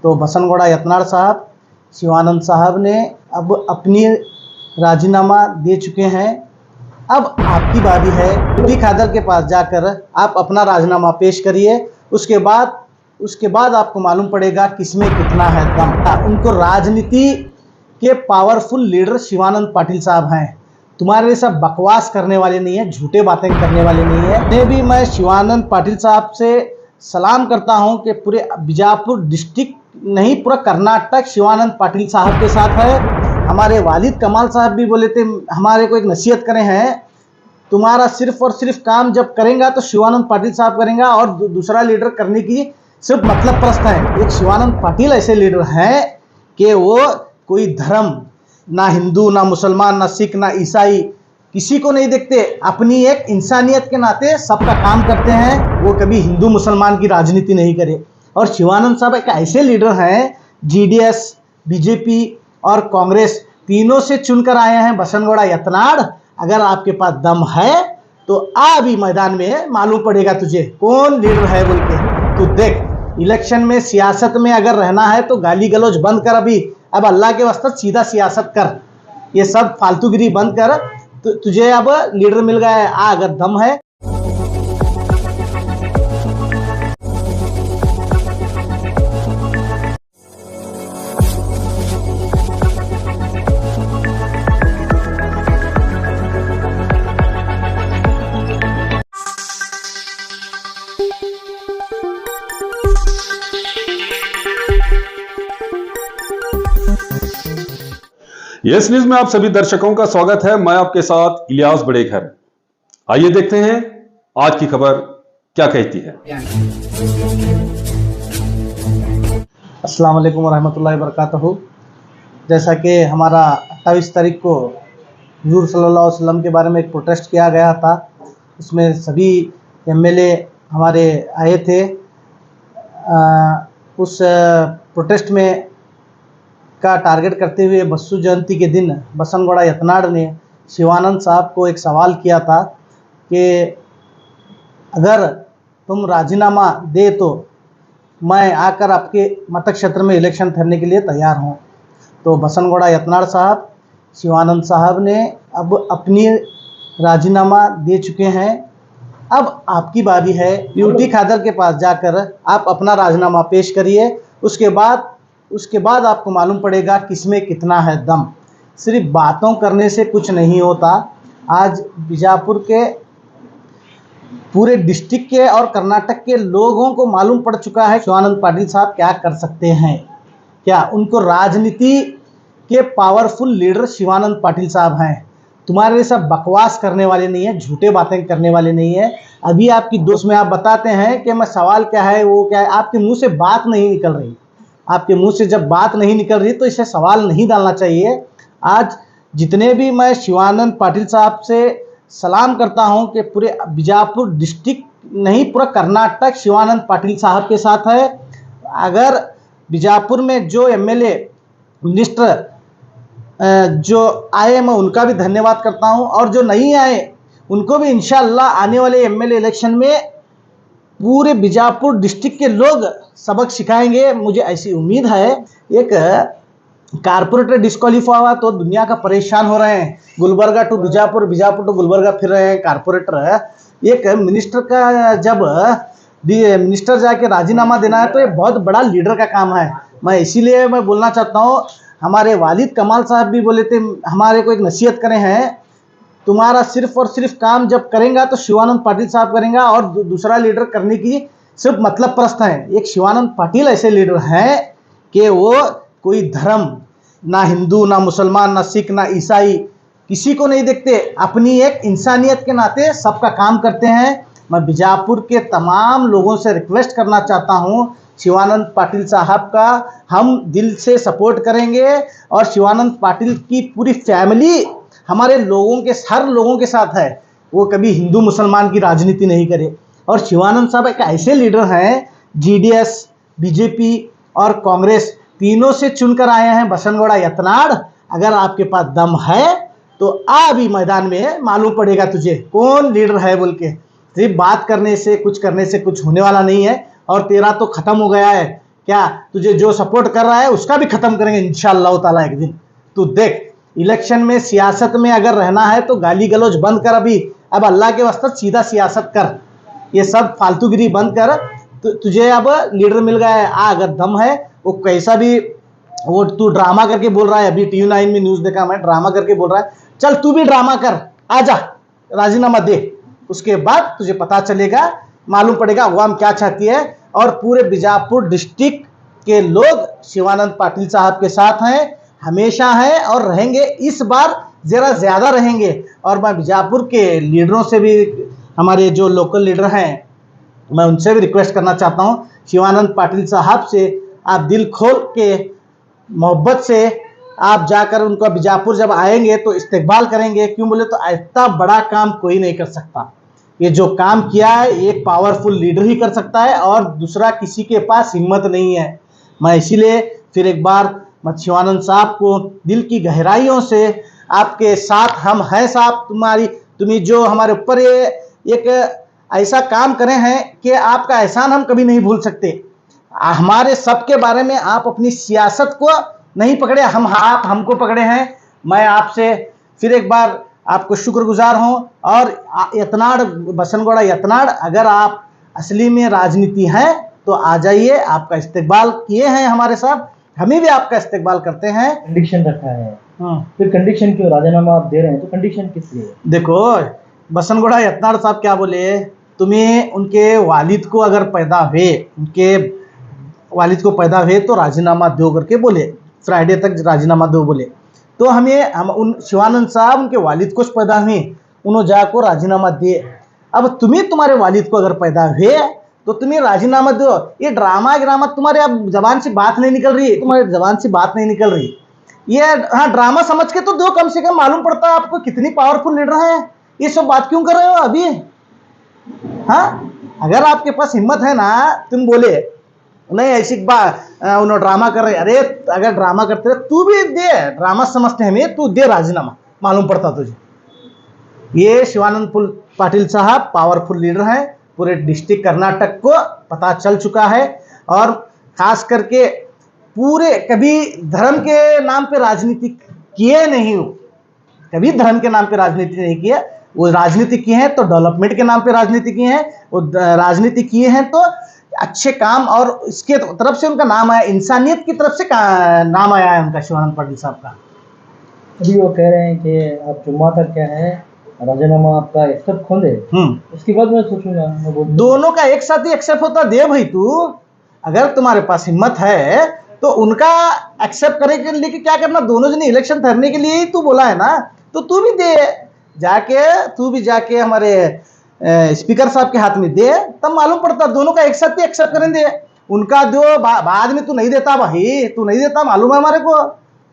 तो बसनगौड़ा यत्नाड़ साहब, शिवानंद साहब ने अब अपनी राजीनामा दे चुके हैं। अब आपकी बारी है, यूटी खादर के पास जाकर आप अपना राजीनामा पेश करिए। उसके बाद आपको मालूम पड़ेगा किसमें कितना है दम। उनको राजनीति के पावरफुल लीडर शिवानंद पाटिल साहब हैं। तुम्हारे लिए सब बकवास करने वाले नहीं है, झूठे बातें करने वाले नहीं है। मैं भी शिवानंद पाटिल साहब से सलाम करता हूं कि पूरे बीजापुर डिस्ट्रिक्ट नहीं, पूरा कर्नाटक शिवानंद पाटिल साहब के साथ है। हमारे वालिद कमाल साहब भी बोले थे, हमारे को एक नसीहत करे हैं, तुम्हारा सिर्फ और सिर्फ काम जब करेंगे तो शिवानंद पाटिल साहब करेंगे और दूसरा लीडर करने की सिर्फ मतलब प्रश्न है। एक शिवानंद पाटिल ऐसे लीडर हैं कि वो कोई धर्म, ना हिंदू, ना मुसलमान, ना सिख, ना ईसाई, किसी को नहीं देखते। अपनी एक इंसानियत के नाते सबका काम करते हैं। वो कभी हिंदू मुसलमान की राजनीति नहीं करे। और शिवानंद साहब एक ऐसे लीडर हैं, जीडीएस, बीजेपी और कांग्रेस तीनों से चुनकर आए हैं बसनगौड़ा यत्नाड़। अगर आपके पास दम है तो आ अभी मैदान में, मालूम पड़ेगा तुझे कौन लीडर है बोल के। तो देख, इलेक्शन में, सियासत में अगर रहना है तो गाली गलौज बंद कर। अभी अब अल्लाह के वास्ते सीधा सियासत कर, ये सब फालतूगिरी बंद कर। तुझे अब लीडर मिल गया है, आ अगर दम है। यस न्यूज में आप सभी दर्शकों का स्वागत है। मैं आपके साथ इलियास बड़ेखर। आइए देखते हैं आज की खबर क्या कहती है। अस्सलाम वालेकुम वरहमतुल्लाहि वबरकातुहू। जैसा कि हमारा 28 तारीख को हुजूर सल्लल्लाहु अलैहि वसल्लम के बारे में एक प्रोटेस्ट किया गया था, उसमें सभी एमएलए हमारे आए थे। उस प्रोटेस्ट में का टारगेट करते हुए बस्सू जयंती के दिन बसनगौड़ा यत्नाड़ ने शिवानंद साहब को एक सवाल किया था कि अगर तुम राजीनामा दे तो मैं आकर आपके मत क्षेत्र में इलेक्शन लड़ने के लिए तैयार हूँ। तो बसनगौड़ा यत्नाड़ साहब, शिवानंद साहब ने अब अपनी राजीनामा दे चुके हैं। अब आपकी बारी है, यूटी खादर के पास जाकर आप अपना राजीनामा पेश करिए। उसके बाद आपको मालूम पड़ेगा किसमें कितना है दम। सिर्फ बातों करने से कुछ नहीं होता। आज बीजापुर के पूरे डिस्ट्रिक्ट के और कर्नाटक के लोगों को मालूम पड़ चुका है शिवानंद पाटिल साहब क्या कर सकते हैं। क्या उनको राजनीति के पावरफुल लीडर शिवानंद पाटिल साहब हैं। तुम्हारे लिए सब बकवास करने वाले नहीं है, झूठे बातें करने वाले नहीं है। अभी आपकी दोस्त में आप बताते हैं कि मैं सवाल क्या है, वो क्या है, आपके मुंह से बात नहीं निकल रही। आपके मुंह से जब बात नहीं निकल रही तो इसे सवाल नहीं डालना चाहिए। आज जितने भी मैं शिवानंद पाटिल साहब से सलाम करता हूं कि पूरे बीजापुर डिस्ट्रिक्ट नहीं, पूरा कर्नाटक शिवानंद पाटिल साहब के साथ है। अगर बीजापुर में जो एमएलए, मिनिस्टर जो आए, मैं उनका भी धन्यवाद करता हूं, और जो नहीं आए उनको भी इंशाअल्लाह आने वाले एमएलए इलेक्शन में पूरे बीजापुर डिस्ट्रिक्ट के लोग सबक सिखाएंगे, मुझे ऐसी उम्मीद है। एक कारपोरेटर डिस्क्वालीफाई हुआ तो दुनिया का परेशान हो रहे हैं। गुलबर्गा टू बीजापुर, बीजापुर टू गुलबर्गा फिर रहे हैं कारपोरेटर। एक मिनिस्टर का जब मिनिस्टर जाके राजीनामा देना है तो ये बहुत बड़ा लीडर का काम है। मैं इसीलिए मैं बोलना चाहता हूँ, हमारे वालिद कमाल साहब भी बोले थे, हमारे को एक नसीहत करे हैं, तुम्हारा सिर्फ और सिर्फ काम जब करेंगे तो शिवानंद पाटिल साहब करेंगे और दूसरा लीडर करने की सिर्फ मतलब प्रश्न है। एक शिवानंद पाटिल ऐसे लीडर हैं कि वो कोई धर्म, ना हिंदू, ना मुसलमान, ना सिख, ना ईसाई, किसी को नहीं देखते। अपनी एक इंसानियत के नाते सबका काम करते हैं। मैं बीजापुर के तमाम लोगों से रिक्वेस्ट करना चाहता हूँ, शिवानंद पाटिल साहब का हम दिल से सपोर्ट करेंगे और शिवानंद पाटिल की पूरी फैमिली हमारे लोगों के, हर लोगों के साथ है। वो कभी हिंदू मुसलमान की राजनीति नहीं करे। और शिवानंद साहब एक ऐसे लीडर हैं, जीडीएस, बीजेपी और कांग्रेस तीनों से चुनकर आए हैं बसनगौड़ा यत्नाड़। अगर आपके पास दम है तो आ अभी मैदान में, मालूम पड़ेगा तुझे कौन लीडर है बोल के। सिर्फ बात करने से, कुछ करने से कुछ होने वाला नहीं है। और तेरा तो खत्म हो गया है, क्या तुझे जो सपोर्ट कर रहा है उसका भी खत्म करेंगे इंशाअल्लाह ताला एक दिन। तू देख, इलेक्शन में सियासत में अगर रहना है तो गाली गलौज बंद कर, अभी अब अल्लाह के वास्ते सीधा सियासत कर, ये सब फालतूगिरी बंद कर। तुझे अब लीडर मिल गया है, अगर दम है वो कैसा भी, वो तू ड्रामा करके बोल रहा है, अभी TV9 में न्यूज देखा मैं, ड्रामा करके बोल रहा है, चल तू भी ड्रामा कर, आजा राजीनामा दे, उसके बाद तुझे पता चलेगा, मालूम पड़ेगा अवाम क्या चाहती है। और पूरे बीजापुर डिस्ट्रिक्ट के लोग शिवानंद पाटिल साहब के साथ हैं, हमेशा हैं और रहेंगे, इस बार जरा ज्यादा रहेंगे। और मैं बीजापुर के लीडरों से भी, हमारे जो लोकल लीडर हैं, मैं उनसे भी रिक्वेस्ट करना चाहता हूं, शिवानंद पाटिल साहब से आप दिल खोल के मोहब्बत से आप जाकर उनका बीजापुर जब आएंगे तो इस्तकबाल करेंगे। क्यों बोले तो इतना बड़ा काम कोई नहीं कर सकता, ये जो काम किया है एक पावरफुल लीडर ही कर सकता है और दूसरा किसी के पास हिम्मत नहीं है। मैं इसीलिए फिर एक बार शिवानंद साहब को दिल की गहराइयों से आपके साथ हम हैं साहब, तुम्हें जो हमारे ऊपर ये एक ऐसा काम करे हैं कि आपका एहसान हम कभी नहीं भूल सकते। हमारे सबके बारे में आप अपनी सियासत को नहीं पकड़े, आप हमको पकड़े हैं। मैं आपसे फिर एक बार आपको शुक्रगुजार हूं। और यतनाड़, बसनगोड़ा यतनाड़, अगर आप असली में राजनीति हैं तो आ जाइए, आपका इस्तकबाल किए हैं हमारे साथ, हमें भी आपका इस्तकबाल करते हैं। कंडीशन रखा है, फिर कंडीशन क्यों, राजीनामा आप दे रहे हैं तो कंडीशन किस लिए? देखो बसनगोड़ा यतनाड़ साहब क्या बोले, तुम्हें उनके वालिद को अगर पैदा हुए, उनके वालिद को पैदा हुए तो राजीनामा दो करके बोले, फ्राइडे तक राजीनामा दो बोले। तो हम उन शिवानंद साहब उनके वालिद को पैदा हुए, उन्होंने जाकर राजीनामा दिए। अब तुम्हें तुम्हारे वालिद को अगर पैदा हुए तो तुम्हें राजीनामा दो। ये ड्रामा तुम्हारे अब जबान से बात नहीं निकल रही, तुम्हारे जबान से बात नहीं निकल रही, ये हाँ ड्रामा समझ के तो दो, कम से कम मालूम पड़ता है आपको कितनी पावरफुल लीडर है। ये सब बात क्यों कर रहे हो अभी? हाँ, अगर आपके पास हिम्मत है ना, तुम बोले नहीं ऐसी बात, उन्होंने ड्रामा कर रहे, अरे अगर ड्रामा करते रहे तू भी दे, ड्रामा समझते हैं हमें, तू दे राजीनामा, मालूम पड़ता तुझे। ये शिवानंद पाटिल साहब पावरफुल लीडर हैं, पूरे डिस्ट्रिक्ट कर्नाटक को पता चल चुका है। और खास करके पूरे कभी धर्म के नाम पे राजनीति किए नहीं हो, कभी धर्म के नाम पे राजनीति नहीं किया। वो राजनीति किए हैं तो डेवलपमेंट के नाम पे राजनीति किए हैं, वो राजनीति किए हैं तो अच्छे काम, और इसके तरफ से उनका नाम आया, इंसानियत की तरफ से नाम आया है उनका, शिवानंद पाटिल साहब का। अभी वो कह रहे हैं कि आप जुम्मा तक क्या है राजीनामा आपका एक्सेप्ट खोले, उसके बाद मैं सोचूंगा। दोनों का एक साथ ही एक्सेप्ट होता, दे भाई तू, अगर तुम्हारे पास हिम्मत है तो उनका एक्सेप्ट करने के लिए क्या करना, दोनों जने इलेक्शन लड़ने के लिए ही तू बोला है ना, तो तू भी दे जाके, तू भी जाके हमारे स्पीकर साहब के हाथ में दे, तब मालूम पड़ता, दोनों का एक साथ ही एक्सेप्ट करेंगे। उनका जो बाद में तू नहीं देता भाई, तू नहीं देता, मालूम है हमारे को,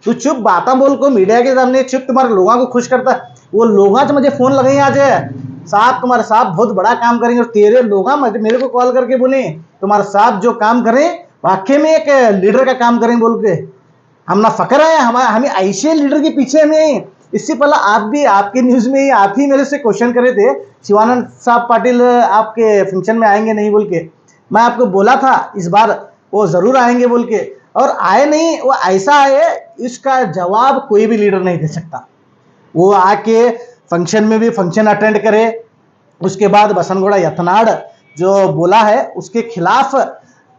तू चुप बाता बोल को मीडिया के सामने चुप, तुम्हारे लोगों को खुश करता। वो लोग तो मुझे फोन लगाई आज साहब, तुम्हारे साहब बहुत बड़ा काम करेंगे, और तेरे लोग मेरे को कॉल करके बोले तुम्हारे साहब जो काम करें वाकई में एक लीडर का काम करें बोल के, हम ना फकर है, हमें ऐसे लीडर के पीछे हमें। इससे पहले आप भी, आपके न्यूज में ही आप ही मेरे से क्वेश्चन करे थे, शिवानंद साहब पाटिल आपके फंक्शन में आएंगे नहीं बोल के, मैं आपको बोला था इस बार वो जरूर आएंगे बोल के, और आए नहीं। वो ऐसा आए, इसका जवाब कोई भी लीडर नहीं दे सकता। वो आके फंक्शन में भी फंक्शन अटेंड करे, उसके बाद बसनगोड़ा यतनाड़ जो बोला है उसके खिलाफ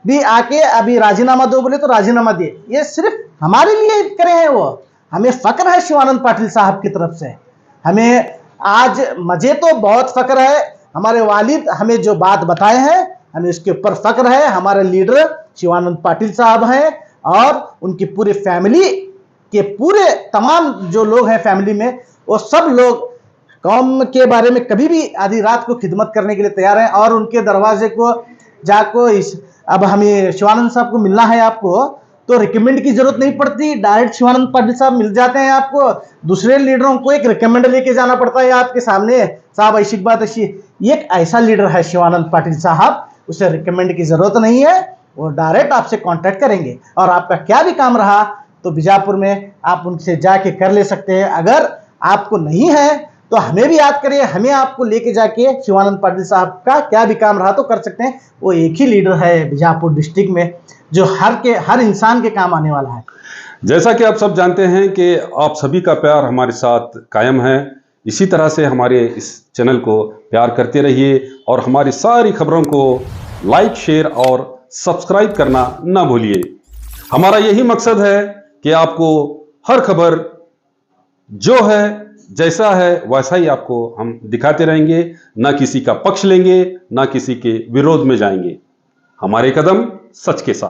भी आके अभी राजीनामा दो बोले तो राजीनामा दिए। ये सिर्फ हमारे लिए करे हैं, वो हमें फक्र है शिवानंद पाटिल साहब की तरफ से। हमें आज मुझे तो बहुत फक्र है, हमारे वालिद हमें जो बात बताए हैं हमें उसके ऊपर फक्र है। हमारे लीडर शिवानंद पाटिल साहब हैं और उनकी पूरी फैमिली के पूरे तमाम जो लोग हैं फैमिली में, वो सब लोग कौम के बारे में कभी भी आधी रात को खिदमत करने के लिए तैयार हैं। और उनके दरवाजे को जाको अब हमें शिवानंद साहब को मिलना है आपको तो रिकमेंड की जरूरत नहीं पड़ती, डायरेक्ट शिवानंद पाटिल साहब मिल जाते हैं आपको। दूसरे लीडरों को एक रिकमेंड लेके जाना पड़ता है आपके सामने, साहब ऐसी बात ऐसी। एक ऐसा लीडर है शिवानंद पाटिल साहब, उसे रिकमेंड की जरूरत नहीं है, वो डायरेक्ट आपसे कांटेक्ट करेंगे। और आपका क्या भी काम रहा तो बीजापुर में आप उनसे जाके कर ले सकते हैं। अगर आपको नहीं है तो हमें भी याद करिए, हमें आपको लेके जाके शिवानंद पाटिल साहब का क्या भी काम रहा तो कर सकते हैं। वो एक ही लीडर है बीजापुर डिस्ट्रिक्ट में जो हर इंसान के काम आने वाला है। जैसा कि आप सब जानते हैं कि आप सभी का प्यार हमारे साथ कायम है, इसी तरह से हमारे इस चैनल को प्यार करते रहिए और हमारी सारी खबरों को लाइक, शेयर और सब्सक्राइब करना ना भूलिए। हमारा यही मकसद है कि आपको हर खबर जो है, जैसा है वैसा ही आपको हम दिखाते रहेंगे, ना किसी का पक्ष लेंगे, ना किसी के विरोध में जाएंगे। हमारे कदम सच के साथ।